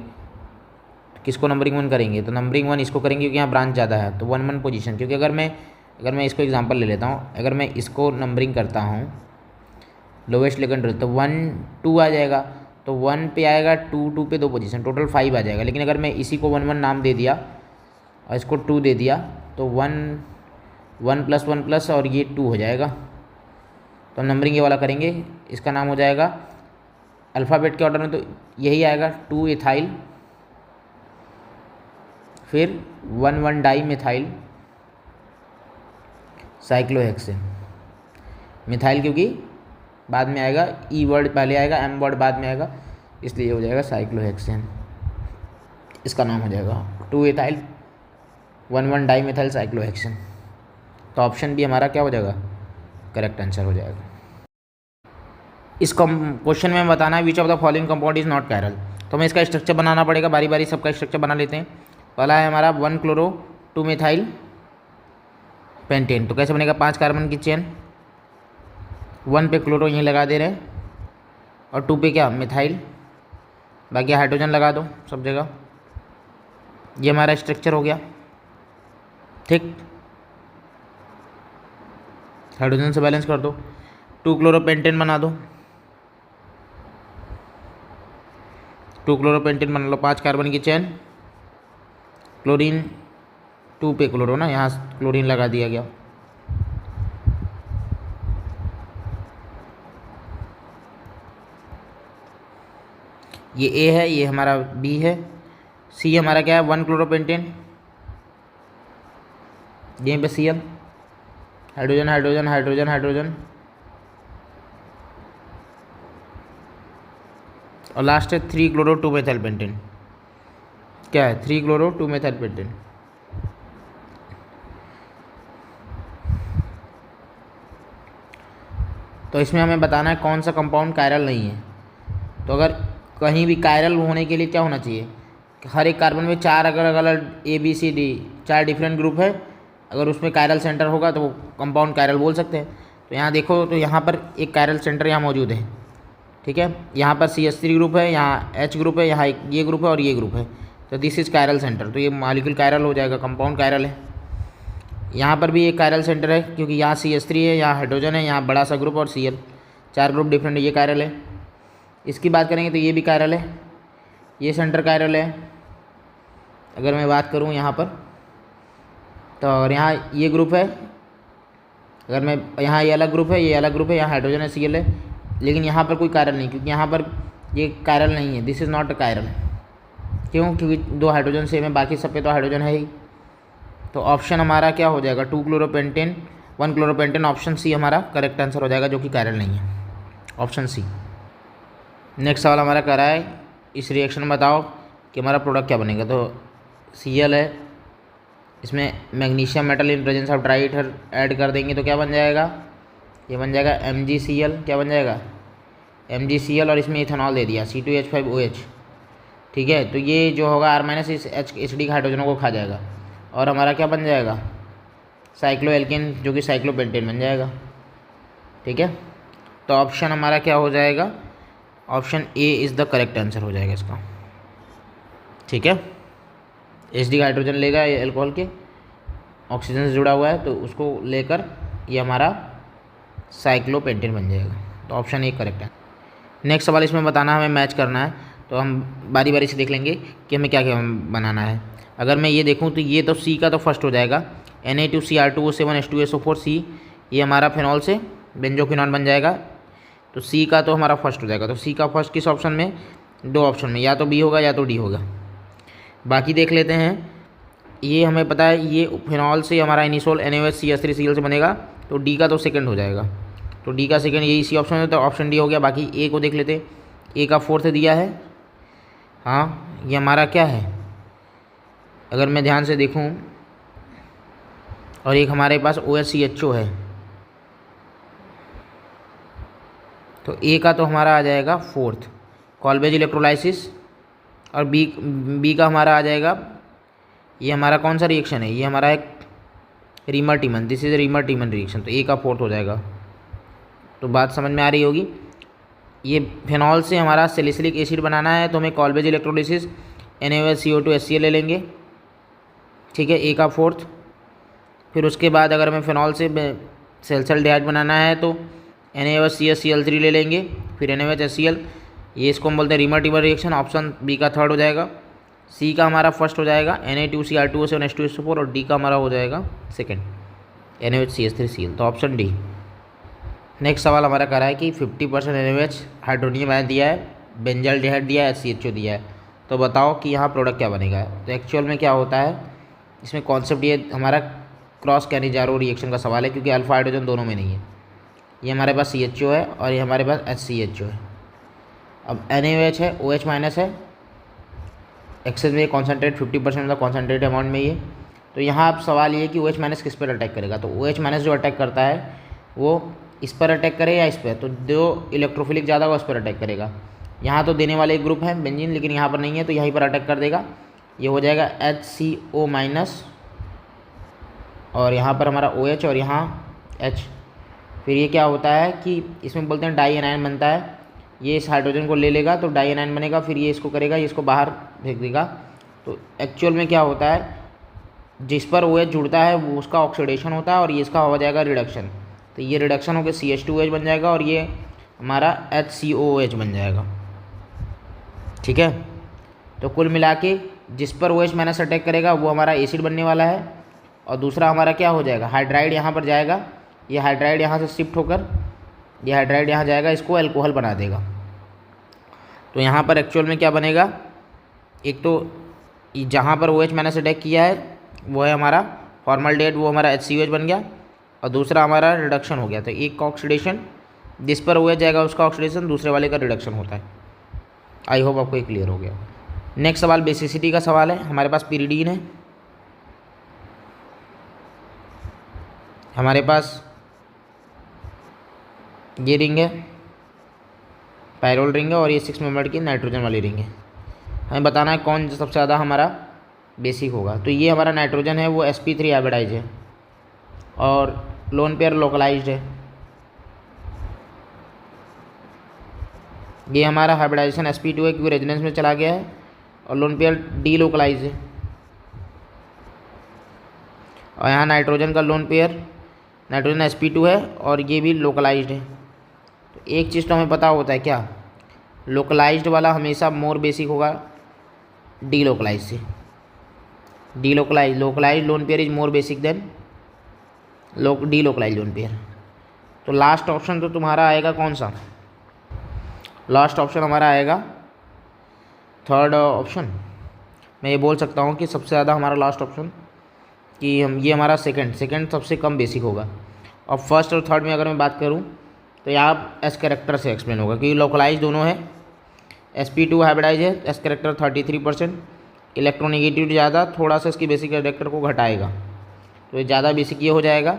किसको नंबरिंग 1 करेंगे, तो नंबरिंग 1 इसको करेंगे क्योंकि यहाँ ब्रांच ज़्यादा है, तो 1 1 पोजीशन। क्योंकि अगर मैं इसको एग्जांपल ले लेता हूँ, अगर मैं इसको नंबरिंग करता हूँ लोवेस्ट लिगेंड तो 1 2 आ जाएगा, तो 1 पे आएगा, 2 पे 2 पोजीशन, टोटल 5 आ जाएगा। लेकिन अगर मैं इसी को 1 1 नाम दे दिया और इसको 2 दे दिया तो 1 1 + 1 + और ये 2 हो जाएगा। तो हम नंबरिंग ये वाला करेंगे, इसका नाम हो जाएगा अल्फ़ाबेट के ऑर्डर में, तो यही आएगा 2 इथाइल, फिर 1 1 डाई मिथाइल साइक्लोहेक्सेन। मिथाइल क्योंकि बाद में आएगा, E वर्ड पहले आएगा, M वर्ड बाद में आएगा, इसलिए हो जाएगा साइक्लोहेक्सेन, इसका नाम हो जाएगा 2 इथाइल 1 1 डाई मिथाइल साइक्लोहेक्सेन। तो ऑप्शन बी हमारा क्या हो जाएगा, करेक्ट आंसर हो जाएगा। इस क्वेश्चन में बताना है विच of the following compound is not chiral. तो हमें इसका स्ट्रक्चर बनाना पड़ेगा, बारी बारी सबका स्ट्रक्चर बना लेते हैं। पहला है हमारा 1 क्लोरो 2 मिथाइल पेंटेन। तो कैसे बनेगा, 5 कार्बन की चेन, 1 पे क्लोरो यहीं लगा दे रहे हैं और 2 पे क्या मिथाइल, बाकी हाइड्रोजन लगा दो सब जगह। ये हमारा स्ट्रक्चर हो गया, ठीक। हाइड्रोजन से बैलेंस कर दो, 2 क्लोरोपेंटेन बना दो, 2 क्लोरोपेंटेन बना लो, 5 कार्बन की चेन, क्लोरीन 2 पे क्लोरो ना, यहाँ क्लोरीन लगा दिया गया। ये ए है, ये हमारा बी है, सी हमारा क्या है 1 क्लोरोपेंटेन, यहीं पे Cl, hydrogen hydrogen hydrogen hydrogen, और लास्ट है 3 क्लोरो 2 मेथाइल पेंटेन। क्या है 3 क्लोरो 2 मेथाइल पेंटेन। तो इसमें हमें बताना है कौन सा कंपाउंड कायरल नहीं है। तो अगर कहीं भी कायरल होने के लिए क्या होना चाहिए, हर एक कार्बन में 4 अलग अलग ABCD 4 डिफरेंट ग्रुप है, अगर उसमें कायरल सेंटर होगा तो वो कंपाउंड कायरल बोल सकते हैं। तो यहाँ देखो, तो यहाँ पर एक कायरल सेंटर यहाँ मौजूद है, ठीक है। यहाँ पर CH3 ग्रुप है, यहाँ H ग्रुप है, यहाँ ये ग्रुप है और ये ग्रुप है, तो दिस इज कायरल सेंटर। तो ये मॉलिक्यूल कायरल हो जाएगा, कंपाउंड कायरल है। यहाँ पर भी एक कायरल सेंटर है, क्योंकि यहाँ CH3 है, यहाँ हाइड्रोजन है, यहाँ बड़ा सा ग्रुप और Cl, 4 ग्रुप डिफरेंट है, ये कायरल है। इसकी बात करेंगे तो ये भी कायरल है, ये सेंटर कायरल है। अगर मैं बात करूँ यहाँ पर, तो और यहाँ ये ग्रुप है, अगर मैं यहाँ ये अलग ग्रुप है, ये अलग ग्रुप है, यहाँ हाइड्रोजन है, Cl है, लेकिन यहाँ पर कोई कायरल नहीं, क्योंकि यहाँ पर ये कायरल नहीं है, this is not a chiral. क्यों? क्योंकि 2 हाइड्रोजन सेम है, बाकी सब पे तो हाइड्रोजन है ही। तो ऑप्शन हमारा क्या हो जाएगा, 2 क्लोरोपेंटेन 1 क्लोरोपेंटेन, ऑप्शन सी हमारा करेक्ट आंसर हो जाएगा, जो कि कायरल नहीं है, ऑप्शन सी। नेक्स्ट सवाल हमारा कह रहा है, इस रिएक्शन में बताओ कि हमारा प्रोडक्ट क्या बनेगा। तो Cl है, इसमें magnesium metal in presence of dry ether add कर देंगे तो क्या बन जाएगा, ये बन जाएगा MgCl। क्या बन जाएगा, MgCl, और इसमें इथेनॉल दे दिया C2H5OH, ठीक है। तो ये जो होगा R- इस HCl हाइड्रोजनों को खा जाएगा, और हमारा क्या बन जाएगा, साइक्लोएल्केन, जो कि साइक्लोपेंटेन बन जाएगा, ठीक है। तो ऑप्शन हमारा क्या हो जाएगा, option A is the correct answer हो जाएगा इसका, ठीक है। H हाइड्रोजन लेगा ये एल्कोहल के, ऑक्सीजन से जुड़ा हुआ है, तो उसको लेकर ये हमारा साइक्लोपेंटेन बन जाएगा। तो ऑप्शन ए करेक्ट है। नेक्स्ट सवाल इसमें बताना, हमें मैच करना है, तो हम बारी बारी से देख लेंगे कि हमें क्या क्या बनाना है। अगर मैं ये देखूँ तो ये तो C का तो फर्स्ट हो जाएगा, Na2Cr2O7H2SO4 C, ये हमारा फिनॉल से बेंजोक्विनॉन बन जाएगा। तो C का तो हमारा फर्स्ट हो जाएगा। तो C का फर्स्ट किस ऑप्शन में, 2 ऑप्शन में, या तो B होगा या तो D होगा। बाकी देख लेते हैं, ये हमें पता है ये फिनॉल से हमारा इनिसोल NaOH-CH3Cl से बनेगा, तो D का तो सेकंड हो जाएगा। तो D का सेकंड ये इसी ऑप्शन में, तो ऑप्शन D हो गया। बाकी A को देख लेते, A का फोर्थ दिया है, हाँ ये हमारा क्या है, अगर मैं ध्यान से देखूं, और एक हमारे पास OHCHO है, तो A का तो हमारा आ जाएगा फोर्थ, कॉल्वेज इलेक्ट्रोलाइसिस, और बी का हमारा आ जाएगा, ये हमारा कौन सा रिएक्शन है, ये हमारा एक Reimer Tiemann, this is Reimer Tiemann reaction, तो A का फोर्थ हो जाएगा। तो बात समझ में आ रही होगी। ये फिनॉल से हमारा सैलिसिलिक एसिड बनाना है, तो हमें कॉल्वेज इलेक्ट्रोलिसिस NaOH CO2HCl ले लेंगे, ठीक है, A का फोर्थ। फिर उसके बाद अगर हमें फिनॉल से सैल्साल्डिहाइड बनाना है तो NaOHCl3 ले लेंगे, फिर NaOHCl, ये इसको हम बोलते हैं Reimer Tiemann reaction, option B का थर्ड हो जाएगा। सी का हमारा फर्स्ट हो जाएगा Na2Cr2O7H2SO4, और डी का हमारा हो जाएगा सेकेंड NaOHCH3Cl, तो ऑप्शन डी। नेक्स्ट सवाल हमारा कह रहा है कि 50% NaOH हाइड्रोनियम आयन दिया है, बेंजाल्डिहाइड दिया है, HCHO दिया है, तो बताओ कि यहाँ प्रोडक्ट क्या बनेगा। तो एक्चुअल में क्या होता है, इसमें कॉन्सेप्ट ये हमारा क्रॉस कैनिजारो रिएक्शन का सवाल है, क्योंकि अल्फा हाइड्रोजन दोनों में नहीं है। ये हमारे पास CHO है और ये हमारे पास HCHO है। अब NaOH है, OH माइनस है, एक्सेस में कॉन्सेंट्रेट 50% मतलब कॉन्सेंट्रेट अमाउंट में ये। तो यहाँ अब सवाल ये कि OH माइनस किस पर अटैक करेगा। तो OH माइनस जो अटैक करता है वो इस पर अटैक करे या इस पर, तो जो इलेक्ट्रोफिलिक ज़्यादा होगा उस पर अटैक करेगा। यहाँ तो देने वाले एक ग्रुप है बेंजीन, लेकिन यहाँ पर नहीं है, तो यहीं पर अटैक कर देगा। ये हो जाएगा HCO माइनस, और यहाँ पर हमारा OH और यहाँ H। फिर ये क्या होता है कि इसमें बोलते हैं डाई एनायन बनता है, ये इस हाइड्रोजन को ले लेगा तो डाई एनायन बनेगा, फिर ये इसको करेगा, ये इसको बाहर फेंक देगा। तो एक्चुअल में क्या होता है, जिस पर OH जुड़ता है वो उसका ऑक्सीडेशन होता है, और ये इसका हो जाएगा रिडक्शन। तो ये रिडक्शन होकर CH2OH बन जाएगा, और ये हमारा HCOOH बन जाएगा, ठीक है। तो कुल मिला के जिस पर OH माइनस अटैक करेगा वो हमारा एसिड बनने वाला है, और दूसरा हमारा क्या हो जाएगा, हाइड्राइड यहाँ पर जाएगा, ये हाइड्राइड यहाँ से शिफ्ट होकर ये हाइड्राइड यहाँ जाएगा, इसको अल्कोहल बना देगा। तो यहाँ पर एक्चुअल में क्या बनेगा, एक तो जहाँ पर OH माइनस अटैक किया है वो है हमारा फॉर्मल्डिहाइड, वो हमारा HCOH बन गया, और दूसरा हमारा रिडक्शन हो गया। तो एक का ऑक्सीडेशन जिस पर हुआ जाएगा उसका ऑक्सीडेशन, दूसरे वाले का रिडक्शन होता है। आई होप आपको ये क्लियर हो गया। नेक्स्ट सवाल बेसिसिटी का सवाल है। हमारे पास पिरिडीन है, हमारे पास ये रिंग है, पायरोल रिंग है, और ये 6 मेंबर की नाइट्रोजन वाली रिंग है। हमें बताना है कौन सबसे ज़्यादा हमारा बेसिक होगा। तो ये हमारा नाइट्रोजन है, वो sp3 हाइब्रिडाइज है और लोन पेयर लोकलाइज्ड है। ये हमारा हाइब्रिडाइजेशन sp2 है क्योंकि रेजोनेंस में चला गया है, और लोन पेयर डी लोकलाइज है। और यहाँ नाइट्रोजन का लोन पेयर नाइट्रोजन sp2 है और ये भी लोकलाइज्ड है। तो एक चीज़ तो हमें पता होता है क्या, लोकलाइज्ड वाला हमेशा मोर बेसिक होगा डी लोकलाइज से। Delocalise lone pair is more basic than delocalise lone pair. तो लास्ट ऑप्शन तो तुम्हारा आएगा कौन सा, लास्ट ऑप्शन हमारा आएगा थर्ड ऑप्शन। मैं ये बोल सकता हूँ कि सबसे ज़्यादा हमारा लास्ट ऑप्शन कि हम ये हमारा सेकंड सबसे कम बेसिक होगा। और फर्स्ट और थर्ड में अगर मैं बात करूँ तो यहाँ एस कैरेक्टर से एक्सप्लेन होगा क्योंकि लोकलाइज दोनों है। sp2 हाइब्रिडाइज है, एस कैरेक्टर 33%, इलेक्ट्रोनेगेटिव ज़्यादा, थोड़ा सा इसकी बेसिक कैरेक्टर को घटाएगा, तो ये ज़्यादा बेसिक ये हो जाएगा।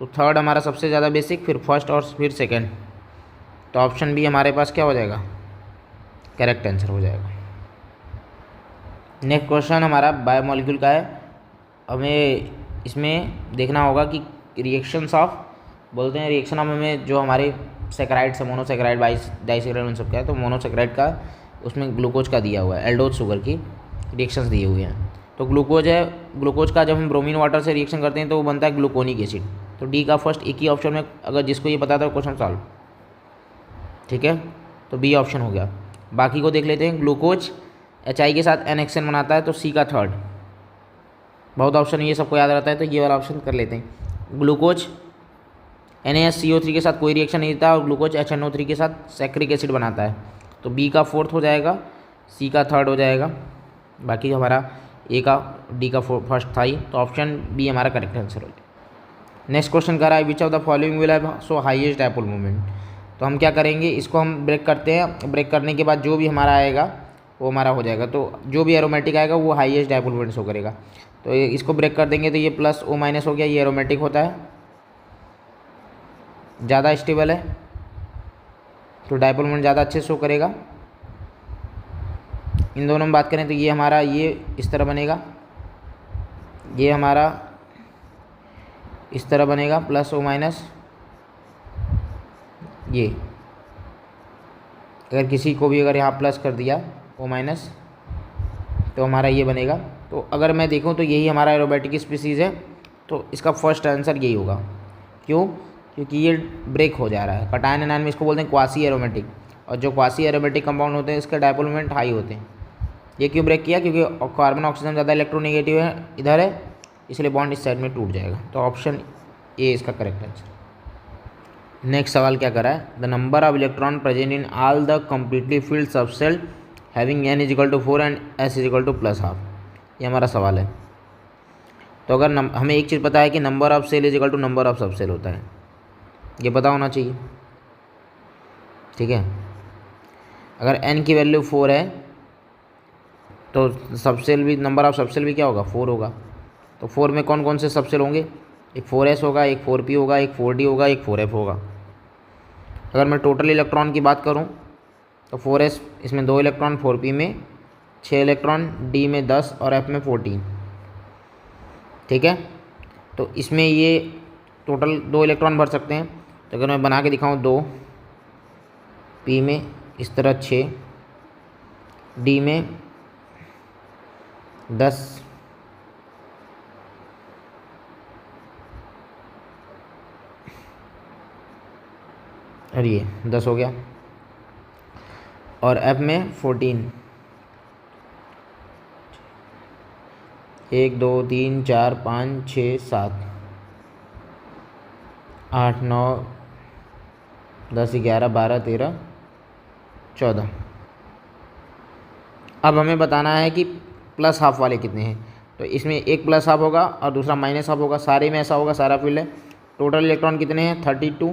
तो थर्ड हमारा सबसे ज़्यादा बेसिक, फिर फर्स्ट और फिर सेकेंड। तो ऑप्शन बी हमारे पास क्या हो जाएगा, करेक्ट आंसर हो जाएगा। नेक्स्ट क्वेश्चन हमारा बायोमोलिक्यूल का है। हमें इसमें देखना होगा कि रिएक्शंस ऑफ बोलते हैं, रिएक्शन ऑफ हमें जो हमारे सेक्राइड्स है, मोनोसेक्राइड डाइसेक्राइड उन सब का है। तो मोनोसेक्राइड का उसमें ग्लूकोज का दिया हुआ है, एल्डोज शुगर की रिएक्शंस दिए हुए हैं। तो ग्लूकोज है, ग्लूकोज का जब हम ब्रोमीन वाटर से रिएक्शन करते हैं तो वो बनता है ग्लूकोनिक एसिड। तो डी का फर्स्ट एक ही ऑप्शन में, अगर जिसको ये पता था क्वेश्चन सॉल्व, ठीक है। तो बी ऑप्शन हो गया। बाकी को देख लेते हैं। ग्लूकोज HI के साथ NHN बनाता है, तो सी का थर्ड। बहुत ऑप्शन ये सबको याद रहता है तो ये वाला ऑप्शन कर लेते हैं। ग्लूकोज NaSCO3 के साथ कोई रिएक्शन नहीं देता और ग्लूकोज HNO3 के साथ सैक्रिक एसिड बनाता है। तो बी का फोर्थ हो जाएगा, सी का थर्ड हो जाएगा। बाकी हमारा ए का डी का फर्स्ट था ही, तो ऑप्शन बी हमारा करेक्ट आंसर हो जाएगा। नेक्स्ट क्वेश्चन कर रहा है विच of the following will have so highest dipole moment. तो हम क्या करेंगे, इसको हम ब्रेक करते हैं। ब्रेक करने के बाद जो भी हमारा आएगा वो हमारा हो जाएगा। तो जो भी एरोमेटिक आएगा वो हाईएस्ट डायपोल मोमेंट शो करेगा। तो इसको ब्रेक कर देंगे तो ये प्लस O माइनस हो गया, ये एरोमेटिक होता है, ज़्यादा स्टेबल है तो डायपोल मोमेंट ज़्यादा अच्छे शो करेगा। इन दोनों में बात करें तो ये हमारा ये इस तरह बनेगा, ये हमारा इस तरह बनेगा प्लस O माइनस। ये अगर किसी को भी अगर यहाँ प्लस कर दिया O माइनस तो हमारा ये बनेगा। तो अगर मैं देखूँ तो यही हमारा एरोमेटिक स्पीसीज़ है, तो इसका फर्स्ट आंसर यही होगा। क्यों, क्योंकि ये ब्रेक हो जा रहा है। कटायन एनायन में इसको बोलते हैं क्वासी एरोमेटिक, और जो क्वासी एरोमेटिक कंपाउंड होते हैं इसके डायपोल मोमेंट हाई होते हैं। ये क्यों ब्रेक किया, क्योंकि कार्बन ऑक्सीजन ज़्यादा इलेक्ट्रोनेगेटिव है इधर है, इसलिए बॉन्ड इस साइड में टूट जाएगा। तो ऑप्शन ए इसका करेक्ट आंसर। नेक्स्ट सवाल क्या करा है, the number of electron present in all the completely field subshell having n = 4 and s = +½ ये हमारा सवाल है। तो अगर हमें एक चीज़ पता है कि number of cell = number of subcell होता है, ये पता होना चाहिए, ठीक है। अगर n की वैल्यू 4 है तो सबसेल भी, नंबर ऑफ सबसेल भी क्या होगा, 4 होगा। तो 4 में कौन कौन से सबसेल होंगे, एक 4s होगा, एक 4p होगा, एक 4d होगा, एक 4f होगा। अगर मैं टोटल इलेक्ट्रॉन की बात करूं तो 4s इसमें 2 इलेक्ट्रॉन, 4p में 6 इलेक्ट्रॉन, d में 10 और f में 14, ठीक है। तो इसमें ये टोटल 2 इलेक्ट्रॉन भर सकते हैं। तो अगर मैं बना के दिखाऊं 2, p में इस तरह 6, d में 10, और ये 10 हो गया, और f में 14, 1 2 3 4 5 6 7 8 9 10 11 12 13 14। अब हमें बताना है कि प्लस हाफ वाले कितने हैं। तो इसमें एक प्लस हाफ होगा और दूसरा माइनस हाफ होगा। सारे में ऐसा होगा, सारा फील्ड है टोटल इलेक्ट्रॉन कितने हैं 32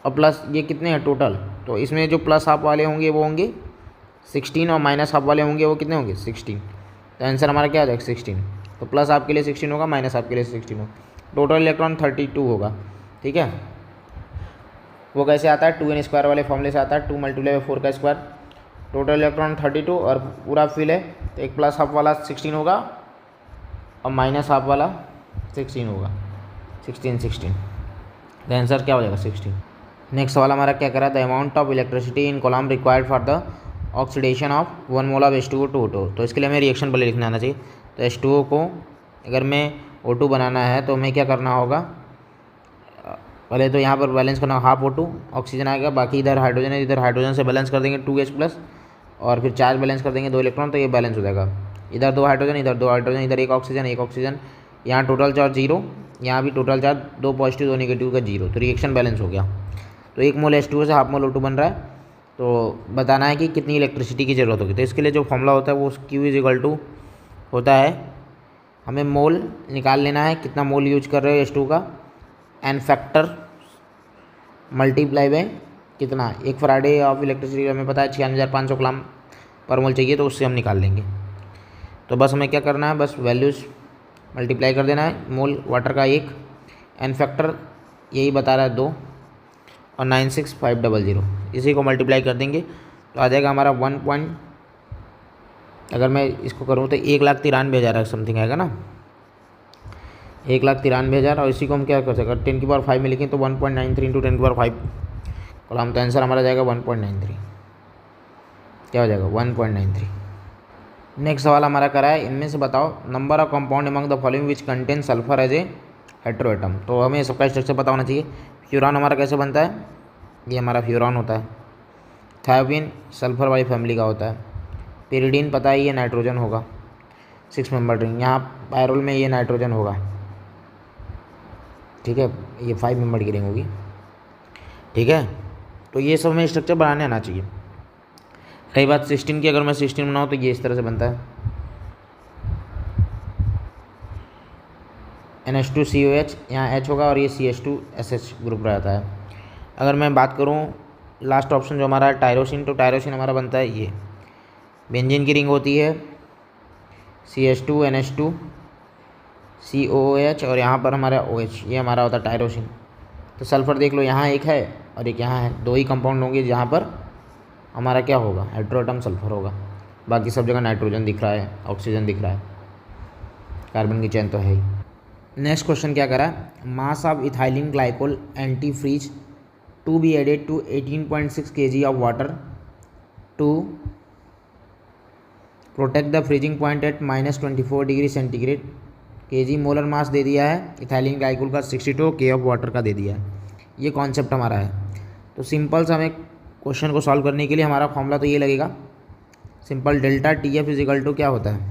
और प्लस ये कितने हैं टोटल, तो इसमें जो प्लस हाफ वाले होंगे वो होंगे 16 और माइनस हाफ वाले होंगे वो कितने होंगे 16। तो आंसर हमारा क्या आ जाएगा 16। तो प्लस हाफ के लिए 16 होगा, माइनस हाफ के लिए 16 होगा, टोटल इलेक्ट्रॉन 32 होगा। ठीक है, वो कैसे आता है 2n² वाले फॉर्मूले से आता है, 2 × 4 का स्क्वायर। टोटल इलेक्ट्रॉन 32 और पूरा फिल है, तो एक प्लस हाफ वाला 16 होगा और माइनस हाफ वाला 16 होगा, 16। तो आंसर क्या हो जाएगा 16। नेक्स्ट सवाल हमारा क्या करा, the amount of electricity in column required for the oxidation of 1 mole of H2O to O2। तो इसके लिए हमें रिएक्शन पहले लिखना आना चाहिए। तो H2O को अगर मैं O2 बनाना है तो हमें क्या करना होगा, पहले तो यहाँ पर बैलेंस करना, हाफ O2 ऑक्सीजन आएगा, बाकी इधर हाइड्रोजन है, इधर हाइड्रोजन से बैलेंस कर देंगे 2H+ और फिर चार्ज बैलेंस कर देंगे 2 इलेक्ट्रॉन, तो ये बैलेंस हो जाएगा। इधर 2 हाइड्रोजन, इधर 2 हाइड्रोजन, इधर 1 ऑक्सीजन, यहाँ टोटल चार्ज 0, यहाँ भी टोटल चार्ज 2 पॉजिटिव 2 नेगेटिव का 0, तो रिएक्शन बैलेंस हो गया। तो 1 मोल H2O से हाफ मोल O2 बन रहा है, तो बताना है कि कितनी इलेक्ट्रिसिटी की ज़रूरत होगी। तो इसके लिए जो फॉर्मूला होता है वो Q होता है, हमें मोल निकाल लेना है, कितना मोल यूज कर रहे हो H2 का, एन फैक्टर मल्टीप्लाई बाय कितना, 1 फराडे ऑफ इलेक्ट्रिसिटी हमें पता है 96,500 कलाम पर मोल चाहिए, तो उससे हम निकाल लेंगे। तो बस हमें क्या करना है, बस वैल्यूज़ मल्टीप्लाई कर देना है, मोल वाटर का 1, एन फैक्टर यही बता रहा है 2 और 96500, इसी को मल्टीप्लाई कर देंगे तो आ जाएगा हमारा 1 अगर मैं इसको करूँ तो 1,93,000 समथिंग आएगा ना, 1,93,000, और इसी को हम क्या कर सकते हैं 10⁵ में लिखें तो 1.93 × 10⁵ कॉलम, तो आंसर हमारा जाएगा 1.93, क्या हो जाएगा 1.93। नेक्स्ट सवाल हमारा करा है, इनमें से बताओ number of compound among the following which contain sulphur as a heteroatom. तो हमें सबका स्ट्रक्चर पता होना चाहिए। फ्यूरान हमारा कैसे बनता है, ये हमारा फ्यूरान होता है। थायोबिन सल्फर वाली फैमिली का होता है। पेरिडीन पता है ये नाइट्रोजन होगा, 6 मेंबर रिंग, यहाँ पायरोल में ये नाइट्रोजन होगा। ठीक है, ये 5 मेंबर की रिंग होगी। ठीक है, तो ये सब हमें स्ट्रक्चर बनाने आना चाहिए। रही बात 16 की, अगर मैं 16 बनाऊँ तो ये इस तरह से बनता है, NH2COH, यहाँ H होगा और ये CH2SH ग्रुप रहता है। अगर मैं बात करूँ लास्ट ऑप्शन जो हमारा है टायरोसिन, तो टायरोसिन हमारा बनता है ये, बेंजीन की रिंग होती है, CH2 NH2 COOH और यहाँ पर हमारा OH, ये हमारा होता है टायरोसिन। तो सल्फ़र देख लो, यहाँ एक है और एक यहाँ है, 2 ही कंपाउंड होंगे जहाँ पर हमारा क्या होगा हेटेरोएटम सल्फ़र होगा, बाकी सब जगह नाइट्रोजन दिख रहा है, ऑक्सीजन दिख रहा है, कार्बन की चेन तो है ही। नेक्स्ट क्वेश्चन क्या करा, mass of ethylene glycol antifreeze to be added to 18.6 kg of water to protect the freezing point at -24 degree centigrade kg। Molar mass दे दिया है इथाइलिन ग्लाइकोल का 62, K ऑफ वाटर का दे दिया है। ये कॉन्सेप्ट हमारा है। तो सिंपल से हमें क्वेश्चन को सॉल्व करने के लिए हमारा फॉर्मूला तो ये लगेगा simple, delta TF is equal to क्या होता है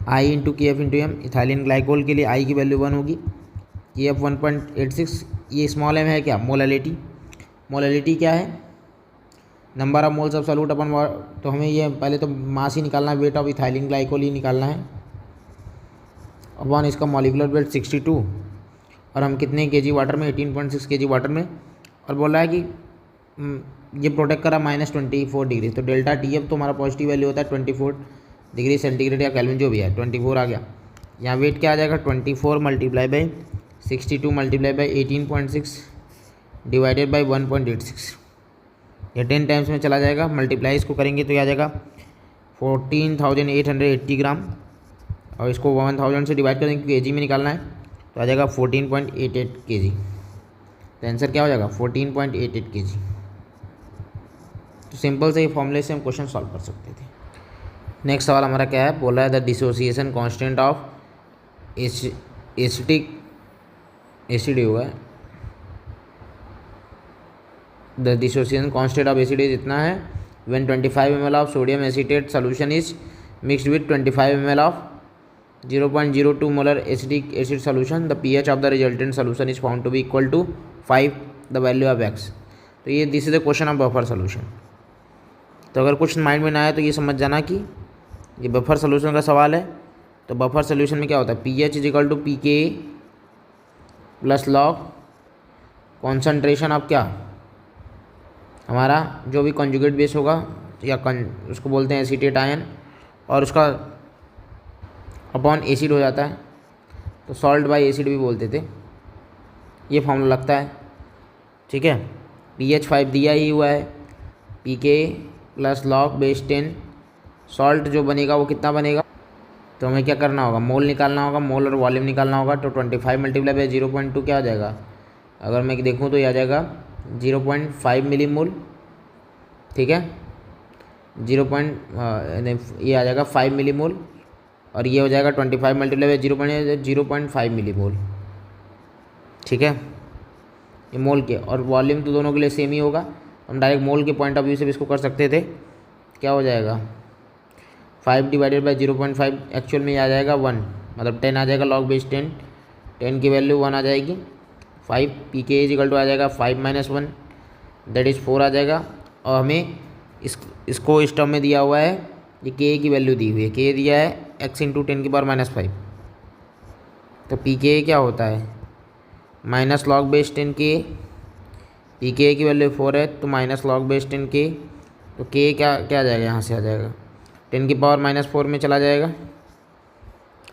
I × KF × M। Ethylene glycol के लिए I की वैल्यू 1 होगी, KF 1.86, ये स्मॉल m है क्या मोलालिटी। मोलालिटी क्या है, number of moles of solute upon, तो हमें ये पहले तो मास ही निकालना है, वेट ऑफ इथाइलिन ग्लाइकोल ही निकालना है अपॉन इसका मॉलिक्यूलर वेट 62, और हम कितने kg वाटर में 18.6 kg वाटर में, और बोल रहा है कि ये प्रोटेक्ट करा -24 डिग्री। तो डेल्टा TF तो हमारा पॉजिटिव वैल्यू होता है 24 डिग्री सेंटीग्रेड या केल्विन जो भी है, 24 आ गया। यहाँ वेट क्या आ जाएगा 24 multiply by 62 multiply by 18.6 divided by 1.86, ये 10 टाइम्स में चला जाएगा, मल्टीप्लाई इसको करेंगे तो ये आ जाएगा 14,880 ग्राम, और इसको 1000 से डिवाइड करेंगे क्योंकि kg में निकालना है, तो आ जाएगा 14.88 kg। तो आंसर क्या हो जाएगा 14.88 kg। तो सिंपल से ये फॉर्मूले से हम क्वेश्चन सॉल्व कर सकते थे। नेक्स्ट सवाल हमारा क्या है, बोला है the dissociation constant of acid होगा, the dissociation constant of acid इतना है when 25 ml of sodium acetate solution is mixed with 25 ml of 0.02 molar acidic acid solution, the pH of the resultant solution is found to be equal to 5, the value of x। तो ये this is the question of buffer solution. तो अगर कुछ mind में ना आए तो ये समझ जाना कि ये बफर सोल्यूशन का सवाल है। तो बफर सोल्यूशन में क्या होता है, pH is equal to pKa plus log concentration of क्या, हमारा जो भी कॉन्जुगेट बेस होगा या उसको बोलते हैं एसीटेट आयन, और उसका अपॉन एसिड हो जाता है, तो सॉल्ट बाय एसिड भी बोलते थे। ये फॉर्मूला लगता है, ठीक है। pH 5 दिया ही हुआ है, pK plus log base 10, salt जो बनेगा वो कितना बनेगा, तो हमें क्या करना होगा, मोल निकालना होगा, मोल और वॉल्यूम निकालना होगा। तो 25 मल्टीप्लाई बाय 0.2 क्या आ जाएगा, अगर मैं देखूँ तो ये आ जाएगा 0.5 मिलीमोल, ठीक है। ये आ जाएगा 5 मिलीमोल, और ये हो जाएगा 25 मल्टीप्लाई बाय 0.5 मिलीमोल, ठीक है। ये मोल के, और वॉल्यूम तो दोनों के लिए सेम ही होगा। हम डायरेक्ट मोल के पॉइंट ऑफ व्यू से भी इसको कर सकते थे। क्या हो जाएगा, 5 डिवाइडेड बाई 0.5 एक्चुअल में आ जाएगा 1, मतलब 10 आ जाएगा लॉग बेस 10, 10 की वैल्यू 1 आ जाएगी। 5 pK इक्वल टू आ जाएगा 5 - 1 दैट इज़ 4 आ जाएगा। और हमें इसको इस टर्म में दिया हुआ है, ये K की वैल्यू दी हुई है, K दिया है x इंटू 10⁻⁵। तो pK क्या होता है, minus log base 10K, pK की वैल्यू 4 है तो माइनस लॉग बेस 10K, तो K क्या आ जाएगा, यहाँ से आ जाएगा 10⁻⁴ में चला जाएगा।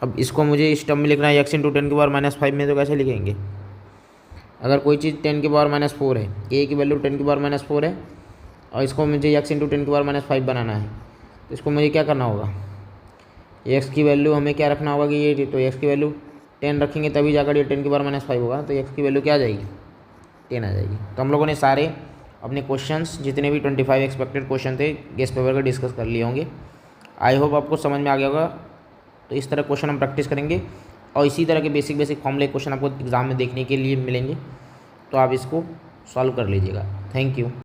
अब इसको मुझे इस टर्म में लिखना है x इंटू 10⁻⁵ में, तो कैसे लिखेंगे, अगर कोई चीज़ 10⁻⁴ है, K की वैल्यू 10⁻⁴ है, और इसको मुझे x इंटू 10⁻⁵ बनाना है, तो इसको मुझे क्या करना होगा, x की वैल्यू हमें क्या रखना होगा कि ये, तो x की वैल्यू 10 रखेंगे तभी जाकर ये 10⁻⁵ होगा, तो x की वैल्यू क्या आ जाएगी, 10 आ जाएगी। तो हम लोगों ने सारे अपने क्वेश्चंस जितने भी 25 एक्सपेक्टेड क्वेश्चन थे गेस्ट पेपर के डिस्कस कर लिए होंगे। आई होप आपको समझ में आ गया होगा। तो इस तरह क्वेश्चन हम प्रैक्टिस करेंगे, और इसी तरह के बेसिक फॉर्मूले क्वेश्चन आपको एग्ज़ाम में देखने के लिए मिलेंगे, तो आप इसको सॉल्व कर लीजिएगा। Thank you.